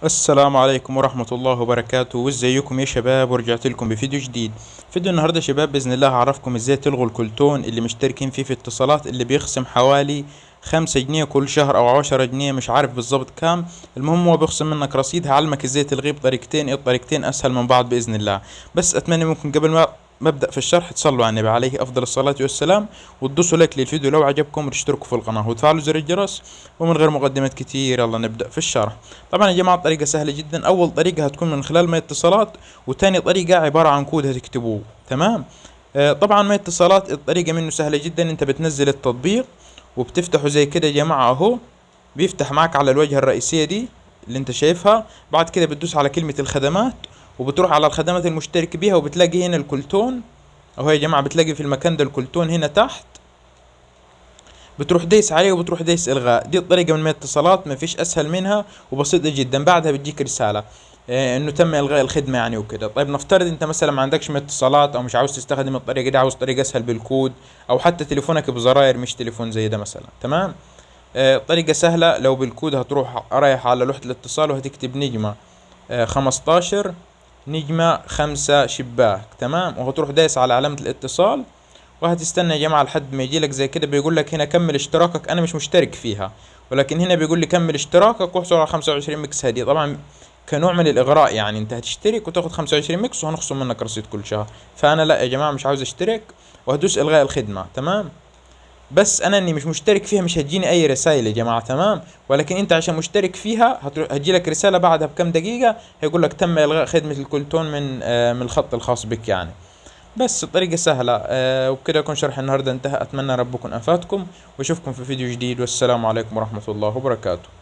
السلام عليكم ورحمة الله وبركاته، وازيكم يا شباب؟ ورجعت لكم بفيديو جديد. فيديو النهاردة يا شباب بإذن الله هعرفكم ازاي تلغوا الكلتون اللي مشتركين فيه في اتصالات، اللي بيخصم حوالي 5 جنيه كل شهر او 10 جنيه، مش عارف بالظبط كام. المهم هو بيخصم منك رصيد. هعلمك ازاي تلغيه بطريقتين، الطريقتين اسهل من بعض بإذن الله. بس اتمنى ممكن قبل ما مبدأ في الشرح تصلوا على النبي عليه افضل الصلاة والسلام، وتدوسوا لايك للفيديو لو عجبكم، وتشتركوا في القناة وتفعلوا زر الجرس. ومن غير مقدمات كتير يلا نبدأ في الشرح. طبعا يا جماعة الطريقة سهلة جدا. أول طريقة هتكون من خلال ما اتصالات، وتاني طريقة عبارة عن كود هتكتبوه. تمام. طبعا ما اتصالات الطريقة منه سهلة جدا. انت بتنزل التطبيق وبتفتحه زي كده يا جماعة اهو. بيفتح معك على الواجهة الرئيسية دي اللي انت شايفها. بعد كده بتدوس على كلمة الخدمات، وبتروح على الخدمات المشترك بيها، وبتلاقي هنا الكلتون اهو يا جماعة. بتلاقي في المكان ده الكلتون هنا تحت. بتروح دايس عليه وبتروح دايس الغاء. دي الطريقه من الاتصالات، ما فيش اسهل منها وبسيطه جدا. بعدها بتجيك رساله انه تم الغاء الخدمه يعني وكده. طيب نفترض انت مثلا ما عندكش من اتصالات، او مش عاوز تستخدم الطريقه دي، عاوز طريقه اسهل بالكود، او حتى تليفونك بزراير مش تليفون زي ده مثلا. تمام. طريقه سهله. لو بالكود هتروح رايح على لوحه الاتصال وهتكتب نجمه 15 نجمة 5 شباك. تمام. وهتروح دايس على علامة الاتصال، وهتستنى يا جماعة لحد ما يجيلك زي كده. بيقول لك هنا كمل اشتراكك. انا مش مشترك فيها، ولكن هنا بيقول لي كمل اشتراكك واحصل على 25 مكس هدية. طبعا كنوع من الاغراء، يعني انت هتشترك وتاخد 25 مكس وهنخصم منك رصيد كل شهر. فانا لا يا جماعة، مش عاوز اشترك، وهدوس الغاء الخدمة. تمام. بس انا اني مش مشترك فيها مش هتجيني اي رسائل يا جماعة. تمام. ولكن انت عشان مشترك فيها هتجيلك رسالة بعدها بكم دقيقة، هيقول لك تم الغاء خدمة الكلتون من الخط الخاص بك يعني. بس الطريقة سهلة. وبكده يكون شرح النهاردة انتهى. أتمنى ربكم أفادكم، وأشوفكم في فيديو جديد، والسلام عليكم ورحمة الله وبركاته.